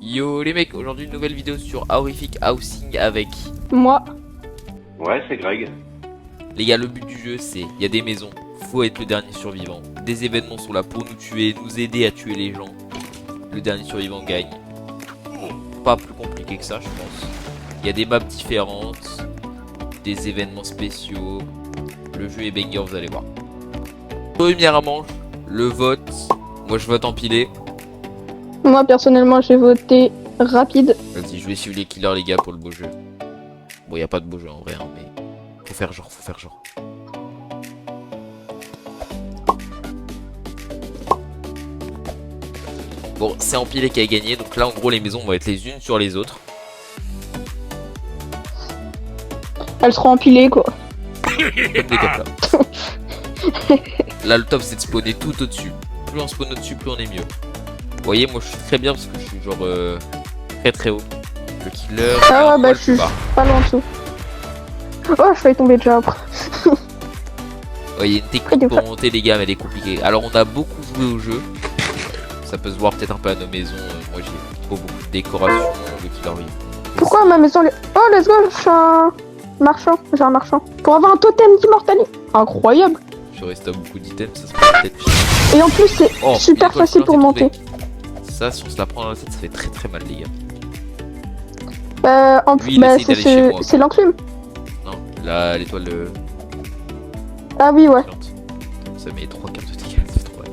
Yo les mecs, aujourd'hui une nouvelle vidéo sur Horrific Housing avec... Moi. Ouais, c'est Greg. Les gars, le but du jeu c'est, il y a des maisons, faut être le dernier survivant. Des événements sont là pour nous tuer, nous aider à tuer les gens. Le dernier survivant gagne. Pas plus compliqué que ça je pense. Il y a des maps différentes, des événements spéciaux. Le jeu est banger, vous allez voir. Première manche, le vote. Moi je vote empilé. Moi personnellement j'ai voté rapide. Vas-y, je vais suivre les killers les gars pour le beau jeu. Bon, y a pas de beau jeu en vrai, hein, mais faut faire genre, faut faire genre. Bon, c'est empilé qui a gagné, donc là en gros les maisons vont être les unes sur les autres. Elles seront empilées quoi. Comme des caplas. Là le top c'est de spawner tout au-dessus. Plus on spawn au-dessus, plus on est mieux. Vous voyez, moi je suis très bien parce que je suis genre très très haut. Le killer. Ah ouais, bah je suis pas loin en dessous. Oh, je vais tomber déjà après. Ouais, il y a une technique pour monter les gars, mais elle est compliquée. Alors on a beaucoup joué au jeu. Ça peut se voir peut-être un peu à nos maisons. Moi j'ai trop beaucoup de décoration. Le killer oui. Pourquoi ma maison... Oh, let's go, je suis un marchand. J'ai un marchand. Pour avoir un totem d'immortalité. Incroyable. Je reste à beaucoup d'items, ça se peut peut-être. Et en plus c'est super facile pour monter. Ça, si on se la prend dans la tête, ça fait très très mal les gars. En plus, bah, c'est l'enclume. Non, là, l'étoile de... Ah oui, ouais. Ça met 3 cartes de dégâts, c'est trop mal.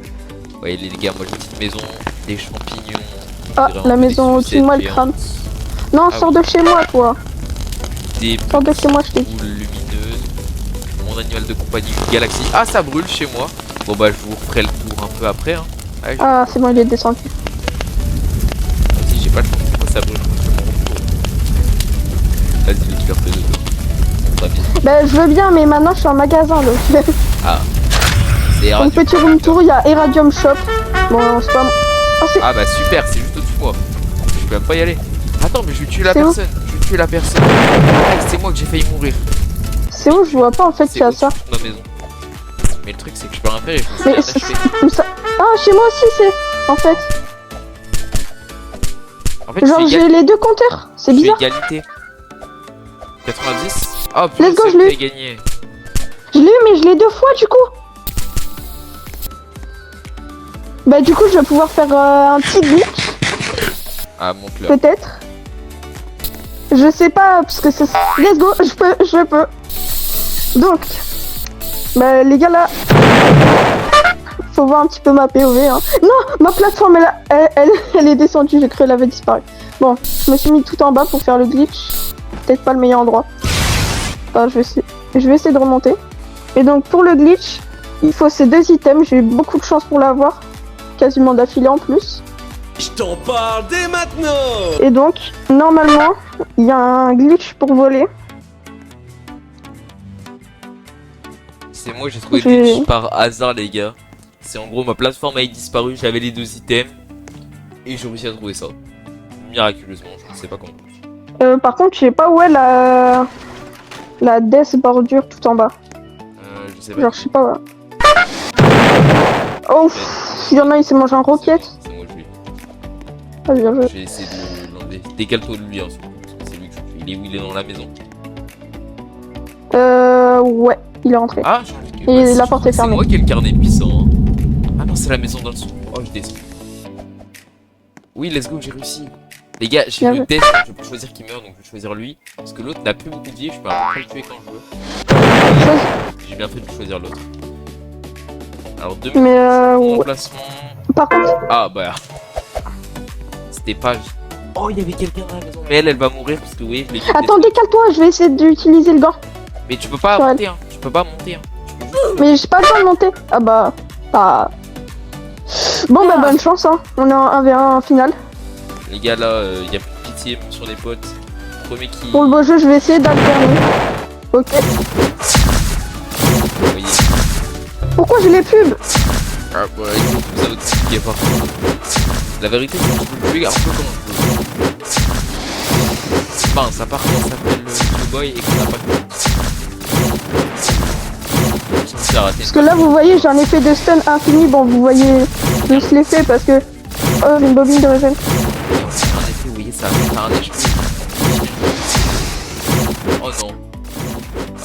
Vous voyez les gars, moi j'ai une petite maison, des champignons. Ah, la maison au-dessus de moi, elle crame. Non, sors de chez moi, toi. Sors de chez moi, je t'ai dit. Lumineuse. Mon animal de compagnie, une galaxie. Ah, ça brûle chez moi. Bon bah, je vous referai le tour un peu après. Hein. Allez, ah, c'est bon, il est descendu. Si j'ai pas le temps, pourquoi ça brûle? Vas-y, le killer fait de bah, je veux bien, mais maintenant je suis en magasin donc. Ah, c'est Irradium. Donc, petit room tour, il y a Irradium Shop. Bon, c'est pas. Oh, ah, bah super, c'est juste au-dessus de moi. Je peux même pas y aller. Attends, mais je vais tuer la personne. Je vais tuer la personne. Ah, c'est moi que j'ai failli mourir. C'est où? Je vois pas en fait qu'il y a ça. Ma maison. Mais le truc, c'est que je peux rien faire et je me suis ça... Ah, chez moi aussi, c'est. En fait, genre, j'ai les deux compteurs. C'est bizarre. Égalité. 90. Oh, let's go, je l'ai gagné. Je l'ai eu, mais je l'ai deux fois du coup. Bah, du coup, je vais pouvoir faire un petit glitch. Ah, mon club. Peut-être. Je sais pas, parce que c'est. Let's go, je peux. Donc, bah, les gars là. Faut voir un petit peu ma POV. Hein. Non, ma plateforme, elle est descendue. J'ai cru qu'elle avait disparu. Bon, je me suis mis tout en bas pour faire le glitch. Peut-être pas le meilleur endroit. Enfin, je vais essayer de remonter. Et donc pour le glitch, il faut ces deux items. J'ai eu beaucoup de chance pour l'avoir, quasiment d'affilée en plus. Je t'en parle dès maintenant. Et donc normalement, il y a un glitch pour voler. C'est moi, j'ai trouvé le glitch par hasard les gars. C'est en gros ma plateforme a disparu, j'avais les deux items et j'ai réussi à trouver ça miraculeusement. Je ne sais pas comment. Par contre, je sais pas où est la death bordure tout en bas. Je sais pas. Genre, je sais pas. Ouais. Oh, il y en a, il s'est mangé un roquette. C'est moi, je vais. Ah, bien joué. Je vais essayer de l'enlever. Décale-toi de lui, hein, parce que c'est lui que je tue. Il est où? Il est dans la maison. Ouais, il est rentré. Ah, et la porte est fermée. C'est moi qui ai le carnet puissant. Hein. Ah non, c'est la maison d'en dessous. Oh, je descends. Oui, let's go, j'ai réussi. Les gars, j'ai le death, je peux choisir qui meurt, donc je vais choisir lui. Parce que l'autre n'a plus beaucoup de vie, je peux un peu le tuer quand je veux. J'ai bien fait de choisir l'autre. Alors, 2 minutes, remplacement. Par contre... Ah, bah... C'était pas... Oh, il y avait quelqu'un dans la maison. Mais elle va mourir parce que oui, je l'ai dit. Attends, décale-toi, je vais essayer d'utiliser le gant. Mais tu peux pas monter, hein. Tu peux pas monter, hein. Mais j'ai pas le temps de monter. Ah bah... Ah... Bon, bah bonne chance, hein. On est en 1v1 final. Les gars, là, y a plus de pitié même sur les potes. Premier qui... Pour le beau jeu, je vais essayer d'alterner. Ok. Vous voyez. Pourquoi j'ai les pubs? Ah, bah, il faut que ça va expliquer pas. La vérité, c'est que je peux le tuer un peu comme je veux. Enfin, ça part quand ça s'appelle le boy et qu'on n'a pas de... Parce que là, vous voyez, j'ai un effet de stun infini. Bon, vous voyez juste l'effet parce que... Oh, j'ai une bobine de régène. fait, vous voyez, ça a un HP. Oh non.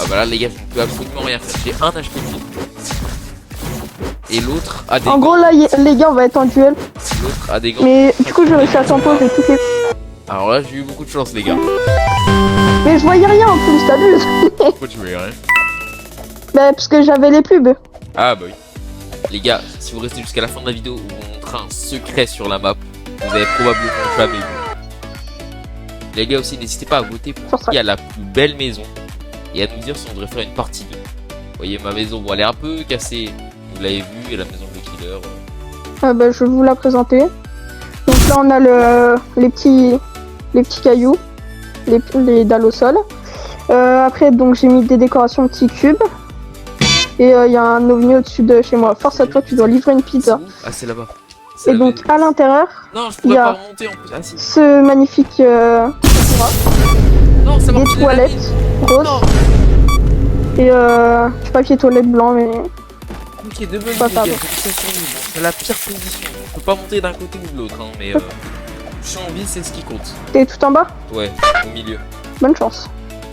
Ah bah là, les gars, je ne peux absolument rien faire. J'ai un HP pile. Et l'autre a des En gants. gros, là, les gars, on va être en duel. L'autre a des gants. Mais du coup, j'ai réussi à tempo, j'ai tout fait. Alors là, j'ai eu beaucoup de chance, les gars. Mais je voyais rien en plus, t'abuses. Pourquoi tu veux rien? Bah, parce que j'avais les pubs. Ah bah oui. Les gars, si vous restez jusqu'à la fin de la vidéo où on montre un secret sur la map, vous avez probablement jamais vu. Les gars aussi, n'hésitez pas à voter pour qui a la plus belle maison et à nous dire si on devrait faire une partie 2. Vous voyez ma maison, bon elle est un peu cassée, vous l'avez vu, et la maison de killer. Bah, je vais vous la présenter. Donc là, on a les petits cailloux, les dalles au sol. Après, donc j'ai mis des décorations petits cubes. Et il y a un ovni au-dessus de chez moi. Force à toi, tu dois livrer une pizza. Ah c'est là-bas. Et donc à l'intérieur, Non, je il pourrais y a pas remonter en plus. Ah si. ce magnifique Non, ça des marche. toilettes roses Non. et du papier toilette blanc, mais Ok, de bonnes Pas les gars, grave. félicitations, bon, c'est la pire position. On peut pas monter d'un côté ou de l'autre, hein, mais je suis en vie, c'est ce qui compte. t'es tout en bas. Ouais, au milieu. Bonne chance.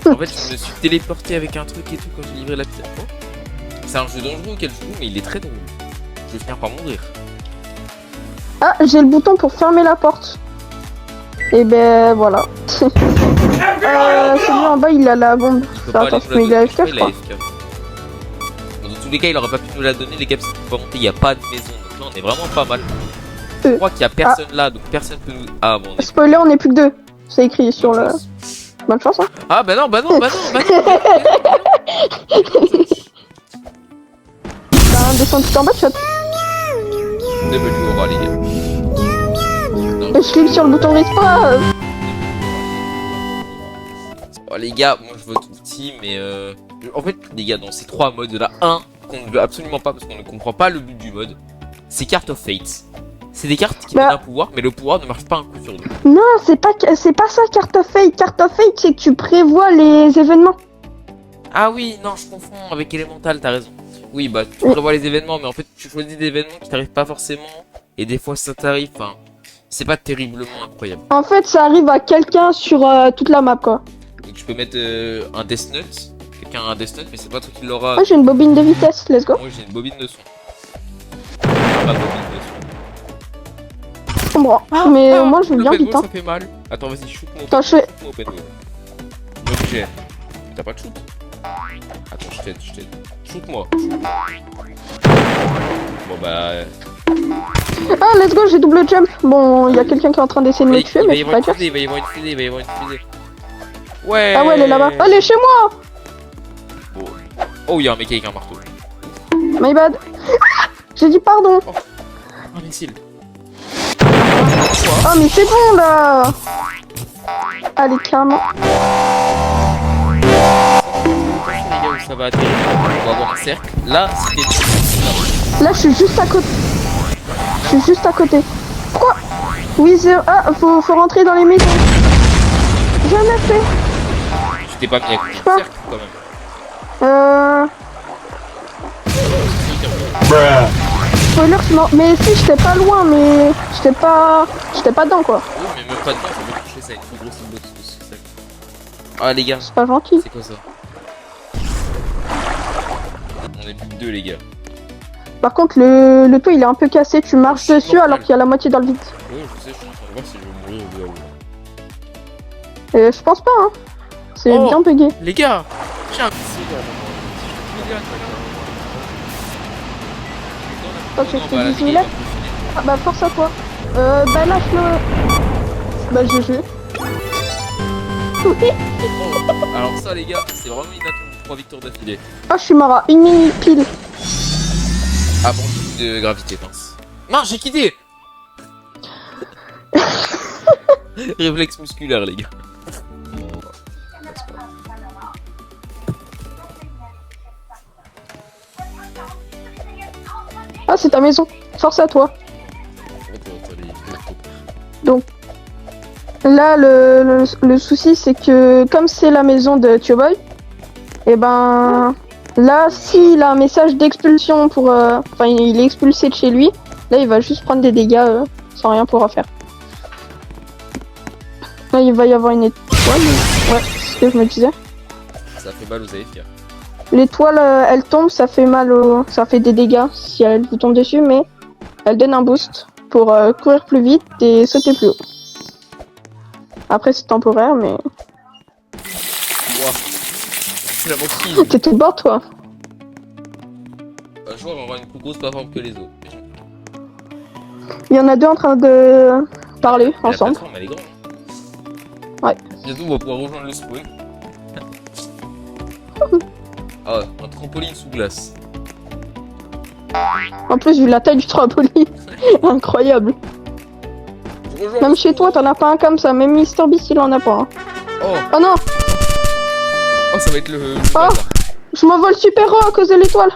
En fait, je me suis téléporté avec un truc et tout quand j'ai livré la pizza. Oh. C'est un jeu dangereux auquel je joue, mais il est très drôle. Je vais finir par mourir. Ah, j'ai le bouton pour fermer la porte. Et ben voilà. Celui en bas, il a la bombe. Il peut Fais pas attention, aller mais nous il la est donner, AFK, je il est crois. AFK. Bon, dans tous les cas, il aurait pas pu nous la donner, les gars, parce qu'il peut pas monter, il n'y a pas de maison. Donc là, on est vraiment pas mal. Je crois qu'il y a personne là, donc personne peut nous. Ah bon, on est. Spoiler, on est plus que deux. C'est écrit sur le. Bonne chance, hein. Ah bah non, bah non, bah non, bah non. T'as un descend tout en bas, chat. W aura, les gars. Je clique sur le bouton respawn. Oh, les gars, moi je vote outil, mais en fait, les gars, dans ces trois modes, il y en a un qu'on ne veut absolument pas parce qu'on ne comprend pas le but du mode. C'est Card of Fate. C'est des cartes qui Bah. donnent un pouvoir, mais le pouvoir ne marche pas un coup sur deux. Non, c'est pas ça, Card of Fate. Card of Fate, c'est que tu prévois les événements. Ah oui, non, je confonds avec Elemental, t'as raison. Oui, bah tu prévois les événements, mais en fait, tu choisis des événements qui t'arrivent pas forcément, et des fois ça t'arrive, enfin, c'est pas terriblement incroyable. En fait, ça arrive à quelqu'un sur toute la map, quoi. Donc tu peux mettre un Death Note, quelqu'un a un Death Note, mais c'est pas toi qui l'aura. Ah, j'ai une bobine de vitesse, let's go. Moi j'ai une bobine de son. Pas bobine de son. Je comprends. Mais moi, je vais bien L'open vite, wall, hein. ça fait mal. Attends, vas-y, shoot-moi. Attends, je fais. Shoot-moi open wall. Objet. T'as pas de shoot? Attends, je t'aide. Shoot-moi. Bon bah. Ah, let's go, j'ai double jump. Bon, il y a quelqu'un qui est en train d'essayer de me tuer, il va mais y c'est avoir pas une grave. fusée, il va y avoir une fusée. Ouais. Ah ouais, elle est là-bas. Elle est chez moi. Bon. Oh, il y a un mec avec un marteau. My bad. Ah, j'ai dit pardon. Un missile. Oh, mais c'est bon, là. Allez, carrément. Les gars, où ça va atterrir. On va avoir un cercle. Là, c'était. Là, je suis juste à côté. Pourquoi? Oui, c'est... Ah, faut rentrer dans les maisons. Jamais fait. Tu t'es pas mis à côté du pas. cercle quand même. Spoiler, je m'en... Mais si, j'étais pas loin, mais... J'étais pas dedans, quoi. Oui, mais même pas dedans, ça peut toucher ça. Une trop grosse botte. Ah, les gars, C'est pas gentil. c'est quoi ça? On est plus que deux, les gars. Par contre, le toit, il est un peu cassé. Tu marches dessus alors qu'il y a la moitié dans le vide. Oui, je sais, je suis en train de voir si je vais mourir ou bien. Je pense pas, hein. C'est Oh. bien bugué. Les gars, j'ai un Ok, je te dis là. Ah, bah, force à toi. Bah, lâche-le. Bah, GG. Oui. Alors ça, les gars, c'est vraiment inattendu. 3 victoires d'affilée. Ah, je suis mort à 1 minute pile. Ah bon, de gravité, mince. Non, j'ai quitté. Réflexe musculaire, les gars. Ah, c'est ta maison. Force à toi. Là, le souci, c'est que comme c'est la maison de Tioboy, et ben là, s'il a un message d'expulsion pour... Enfin, il est expulsé de chez lui, là, il va juste prendre des dégâts sans rien pouvoir faire. Là, il va y avoir une étoile. Ouais, c'est ce que je me disais. Ça fait mal aux AFK. L'étoile, elle tombe, ça fait mal ça fait des dégâts si elle vous tombe dessus, mais elle donne un boost pour courir plus vite et sauter plus haut. Après, c'est temporaire, mais... Ouah. C'est la banquise. T'es tout bord, toi. Un joueur va avoir une plus grosse plateforme que les autres. Il y en a deux en train de parler La ensemble. plateforme, elle est grande. Ouais. Bientôt, on va pouvoir rejoindre le spawn. Ah, un trampoline sous glace. En plus, vu la taille du trampoline, incroyable. Je rejoins Même le chez toi, spawn. t'en as pas un comme ça. Même Mister Beast, il en a pas. Hein. Oh, Oh non, oh, ça va être le Oh. bazar. je m'envole super haut à cause de l'étoile.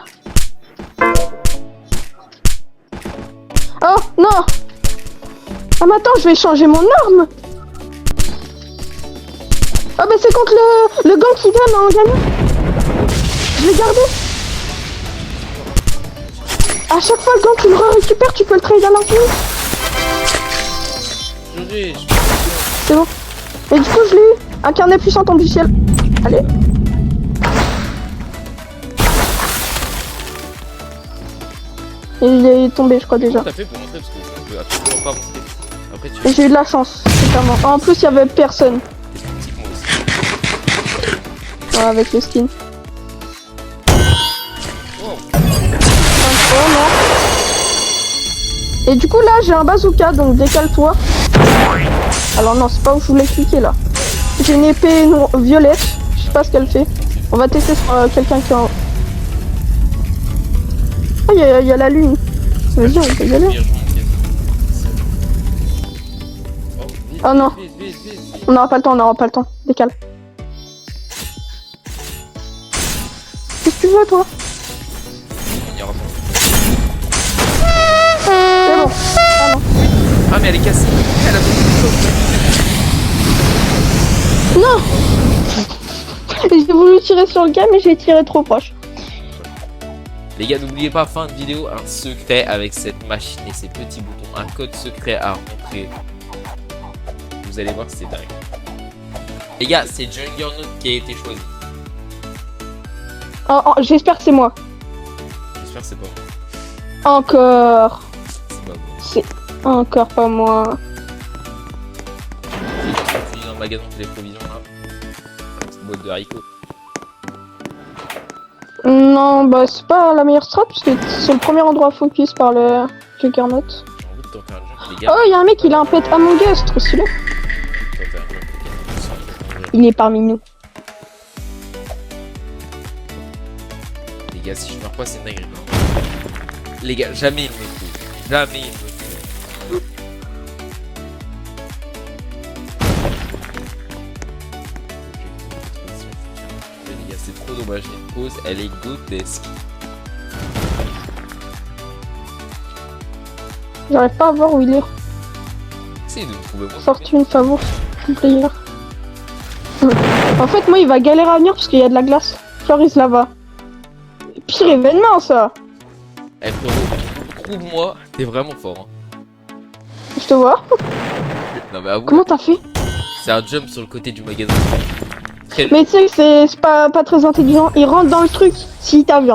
Oh non. Ah mais attends, je vais changer mon arme. Ah bah c'est contre le gang qui donne en gagnant. Je l'ai gardé. À chaque fois le gang tu le récupères, tu peux le trade à l'infini. Purée, C'est bon. Et du coup je l'ai eu. Un carnet puissant tombe du ciel. Allez. Et il est tombé je crois déjà. T'as fait pour montrer parce que on peut absolument pas montrer. Après, tu Et j'ai eu de la chance, totalement. En plus il y avait personne fais esthétiquement aussi. avec le skin. Oh, Oh non. Et du coup là j'ai un bazooka donc décale-toi. Alors non c'est pas où je voulais cliquer là. J'ai une épée violette, je sais pas ce qu'elle fait. On va tester sur quelqu'un qui est en... Ah il y a la lune. Vas-y on peut y aller. pire, je m'inquiète. Oh, vite, Oh non. vite, vite, vite, vite. On n'aura pas le temps, on n'aura pas le temps. Décale. Qu'est-ce que tu veux toi? On ira pas. C'est bon. Ah non. Ah, mais elle est cassée. Elle a fait Non. J'ai voulu tirer sur le gars mais j'ai tiré trop proche. Les gars, n'oubliez pas, fin de vidéo, un secret avec cette machine et ces petits boutons. Un code secret à rentrer. Vous allez voir, c'est dingue. Les gars, c'est Juggernaut qui a été choisi. Oh, oh, j'espère que c'est moi. J'espère que c'est pas moi. Encore. C'est pas moi. C'est encore pas moi. J'ai fini dans le magasin de les provisions là. Petite boîte de haricots. Non, bah c'est pas la meilleure strat parce que c'est le premier endroit focus par le Juggernaut. J'ai envie de tenter un jump, les gars. Oh, il y a un mec, il a un pet Among Us, trop stylé. Tenter un jump, les gars. Il est parmi nous. Les gars, si je meurs pas, c'est une dinguerie. Les gars, jamais il me trouve. Jamais il me trouve. Les gars, c'est trop dommage. Une pause, elle est grotesque. J'arrive pas à voir où il est. Essayez de me trouver moi. Fortune, Favour, player. En fait, moi, il va galérer à venir parce qu'il y a de la glace. Floris lava. Pire événement, ça. Eh frérot, trouve-moi, t'es vraiment fort. Hein. Je te vois. Non mais avoue, Comment t'as fait? c'est un jump sur le côté du magasin. Très... Mais tu sais que c'est pas très intelligent. Il rentre dans le truc s'il t'a vu.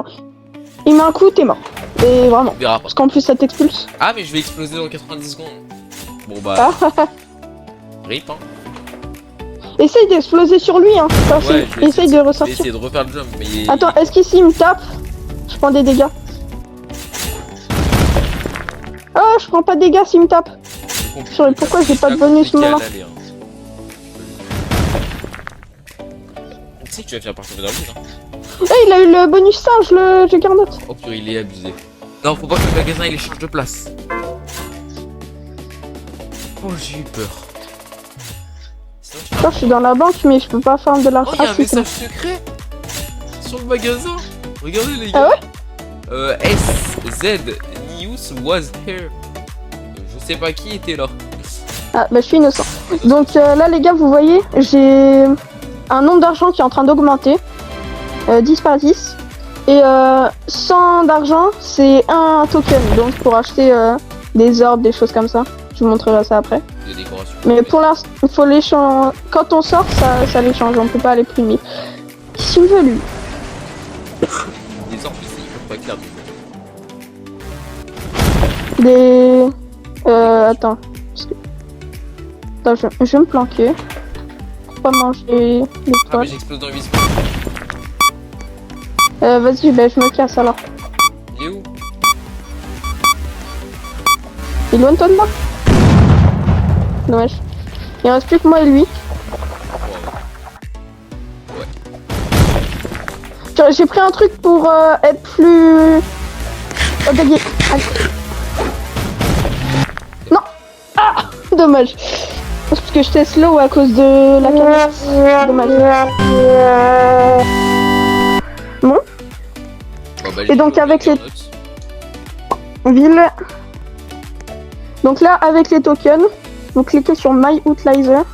Il met un coup, t'es mort. Et vraiment. On verra pas. Parce qu'en plus, ça t'expulse. Ah mais je vais exploser dans 90 secondes. Bon bah, Ah. rip hein. Essaye d'exploser sur lui, hein. Enfin, Ouais, je vais essaye de je vais ressortir. essayer de refaire le jump mais... Attends, est-ce qu'ici il me tape? Je prends des dégâts. Ah, je prends pas de dégâts s'il me tape. c'est compliqué. Sorry, pourquoi j'ai pas de C'est bonus compliqué à maintenant? l'aller, hein. Tu sais que tu vas finir par tomber dans le vide hein. Eh, il a eu le bonus singe, le Juggernaut. Oh purée, il est abusé. Non, faut pas que le magasin il change de place. Oh, j'ai eu peur. Sinon, tu Attends, je suis dans la banque, mais je peux pas faire de la Oh, il y a un Ah, si, c'est message secret sur le magasin. Regardez les gars. Ah ouais? SZ News was here. Je sais pas qui était là. bon. Ah, bah je suis innocent. Donc là, les gars, vous voyez, j'ai un nombre d'argent qui est en train d'augmenter. 10 par 10. Et 100 d'argent, c'est un token. Donc pour acheter des orbes, des choses comme ça. Je vous montrerai ça après. De décoration. Mais pour l'instant, il faut les changer. Quand on sort, ça les change. On peut pas aller plus vite. Qu'est-ce qu'il veut, lui? Les orbes, c'est hyper pas clair. Des... attends. Parce que... Attends, je vais me planquer. Pour pas manger les Ah, mais toiles. j'explose dans 8 secondes. Vas-y, ben, je me casse alors. Il est où? Il est loin de toi de moi? Dommage. Il reste plus que moi et lui. Genre, j'ai pris un truc pour être plus... Oh, dégué. Allez. Non. Ah, dommage. Parce que j'étais slow à cause de la caméra. Dommage. Bon. Bon, bah, Et donc, j'ai avec bloqué les- en note. Ville. Donc là, avec les tokens, vous cliquez sur My Utilizer.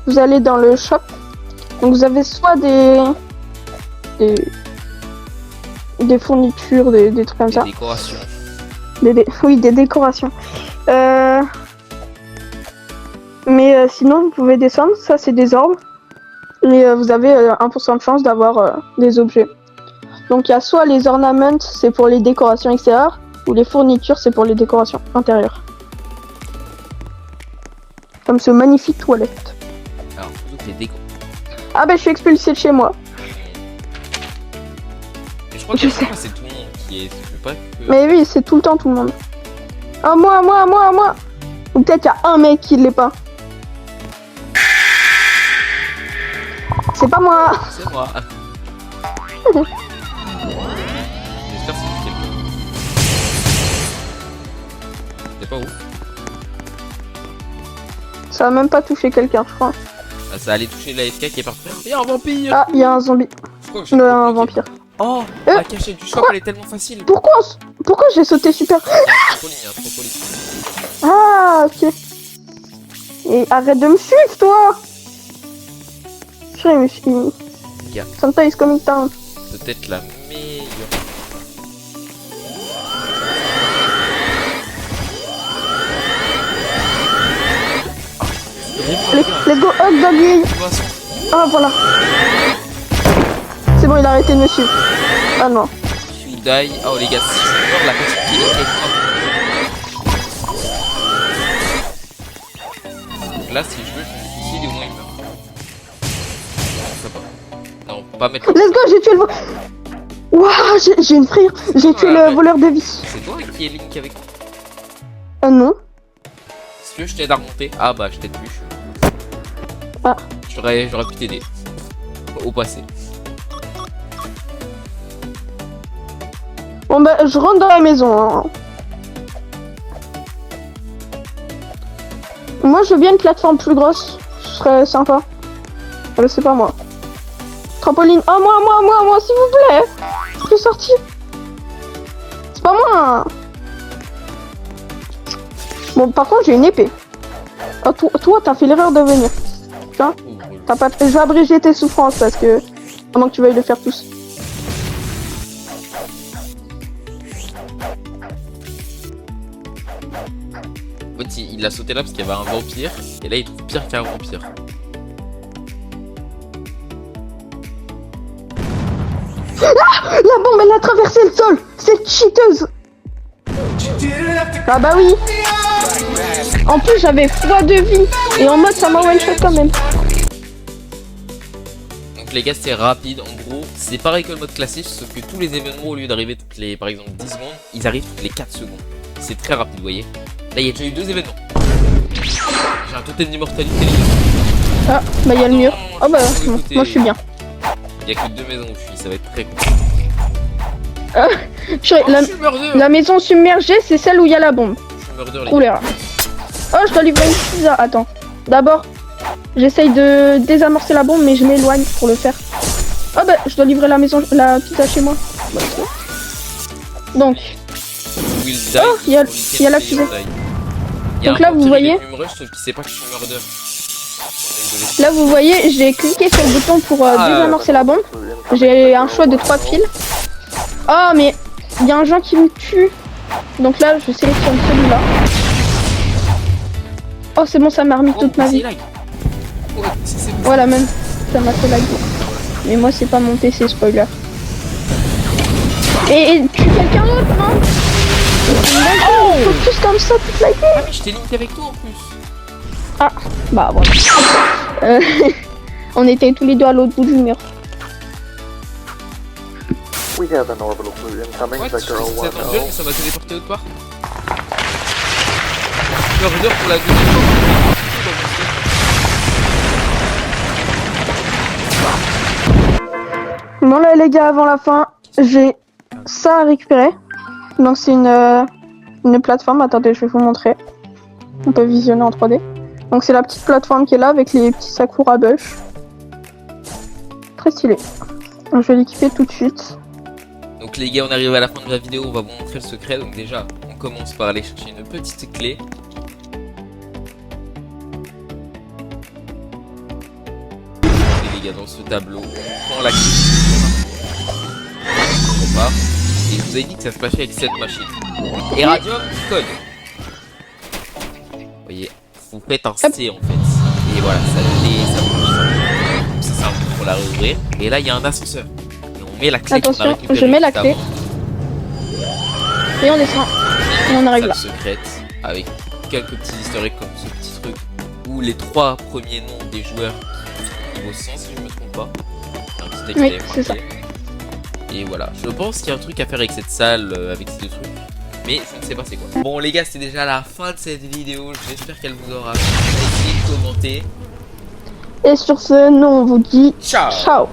Vous allez dans le shop. Donc vous avez soit des fournitures, des trucs comme Des ça. décorations. Oui, des décorations. Mais sinon, vous pouvez descendre. Ça, c'est des orbes. Et vous avez 1% de chance d'avoir des objets. Donc il y a soit les ornaments, c'est pour les décorations extérieures, ou les fournitures, c'est pour les décorations intérieures. Comme ce magnifique toilette. Alors, surtout que les décos. Ah bah je suis expulsé de chez moi. Mais je crois que Je sais. c'est tout le monde qui est. Je sais pas que. Mais oui, c'est tout le temps tout le monde. Ah moi. Ou peut-être qu'il y a un mec qui l'est pas. C'est pas moi. C'est moi. J'espère que c'est quelqu'un. C'est pas où? Ça a même pas touché quelqu'un, je crois. Ah, ça allait toucher l'AFK qui est parti. Il y a un vampire! Ah, il y a un zombie. Je crois que j'ai Non, pas un cliqué. vampire. Oh! Euh, La cachette du shop, quoi? elle est tellement facile! Pourquoi j'ai sauté super? Il y a un trampoline, il y a un trampoline. Ah, ok. Et arrête de me suivre, toi. Purée, mais Gars. Santa is coming down. Peut-être la meilleure. Let's go, hug doggy. Ah, voilà. C'est bon, il a arrêté de me suivre. Ah non. You die. Oh les gars, si je meurs, la personne qui est donc là, si je veux, je me suicide et au moins il meurt. Ça va. Non, pas mettre le... Let's go, j'ai tué le voleur. Waouh, j'ai une frère. J'ai tué Voilà, le voleur de vie. C'est toi qui est Link avec moi. Ah non. Si tu veux, je t'aide à remonter. Ah bah, je t'aide plus. Ah. J'aurais pu t'aider. Au passé. Bon bah, je rentre dans la maison. Hein. Moi, je veux bien une plateforme plus grosse. Ce serait sympa. Je sais pas moi. Trampoline. Oh, moi, s'il vous plaît. Je peux sortir. C'est pas moi. Bon, par contre, j'ai une épée. Oh, toi, t'as fait l'erreur de venir. Putain. T'as pas... Je vais abréger tes souffrances parce que... Pendant que tu veuilles le faire tous. En fait, il a sauté là parce qu'il y avait un vampire. Et là, il trouve pire qu'un vampire. La bombe, elle a traversé le sol. C'est cheateuse. Ah bah oui. En plus, j'avais froid de vie. Et en mode, ça m'a one shot quand même. Donc les gars, c'est rapide. En gros, c'est pareil que le mode classique, sauf que tous les événements, au lieu d'arriver toutes les, par exemple, 10 secondes, ils arrivent toutes les 4 secondes. C'est très rapide, vous voyez. Là, il y a déjà eu 2 événements. J'ai un totem d'immortalité, les gars. Ah, bah il y a le mur. Oh bah, bon, moi je suis bien. Il y a que 2 maisons où je suis, ça va être très cool. Purée, Oh, je suis murder. la maison submergée, c'est celle où il y a la bombe. Je suis murder, les gars. Oula. Oh, je dois livrer une pizza. Attends. D'abord, j'essaye de désamorcer la bombe, mais je m'éloigne pour le faire. Oh bah, je dois livrer la pizza chez moi. Donc, Will die, Oh, il y a pour lequel la c'est fusée. die. Il y a Donc un là, vous vampire, il est voyez- venu me rush, sauf qu'il sait pas que je suis murder. là vous voyez, j'ai cliqué sur le bouton pour désamorcer la bombe. J'ai un choix de 3 fils. Oh, mais il y a un gens qui me tue. Donc là, je sélectionne celui-là. Oh, c'est bon, ça m'a remis toute ma c'est vie. lag. Oh, c'est bon. Voilà, même. Ça m'a fait lag. Mais moi, c'est pas mon PC, spoiler. Et tue quelqu'un d'autre, non? Oh, focus comme ça toute la game. Ah mais je t'ai link avec toi en plus. Ah, bah voilà. On était tous les deux à l'autre bout du mur. We have an orbital boot incoming, Ouais, Vector ça 01. t'engueule mais ça m'a téléporté autre part. Je peux redire pour la deuxième fois. Bon là les gars, avant la fin, j'ai ça à récupérer. Donc c'est une plateforme, attendez je vais vous montrer. On peut visionner en 3D. Donc c'est la petite plateforme qui est là avec les petits Sakura Bush. Très stylé. Donc, je vais l'équiper tout de suite. Donc les gars, on arrive à la fin de la vidéo, on va vous montrer le secret. Donc déjà, on commence par aller chercher une petite clé. Et les gars, dans ce tableau, on prend la clé. On repart. Et je vous ai dit que ça se passait avec cette machine. Et Radium, code. Vous voyez, vous faites un C en fait. Et voilà, ça bouge. Donc ça c'est un coup pour la rouvrir. Et là, il y a un ascenseur. Et on met la clé qu'on a Attention, récupérée je mets la juste clé. avant. Et on descend. Et on arrive là. Salle secrète avec quelques petits historiques comme ce petit truc où les 3 premiers noms des joueurs niveau 100 si je me trompe pas. Un petit texte Oui, qui est c'est ça. marqué. Et voilà, je pense qu'il y a un truc à faire avec cette salle, avec ces deux trucs. Mais je ne sais pas c'est quoi. Bon les gars, c'est déjà la fin de cette vidéo. J'espère qu'elle vous aura plu. Essayez de commenter. Et sur ce, nous on vous dit Ciao. ciao.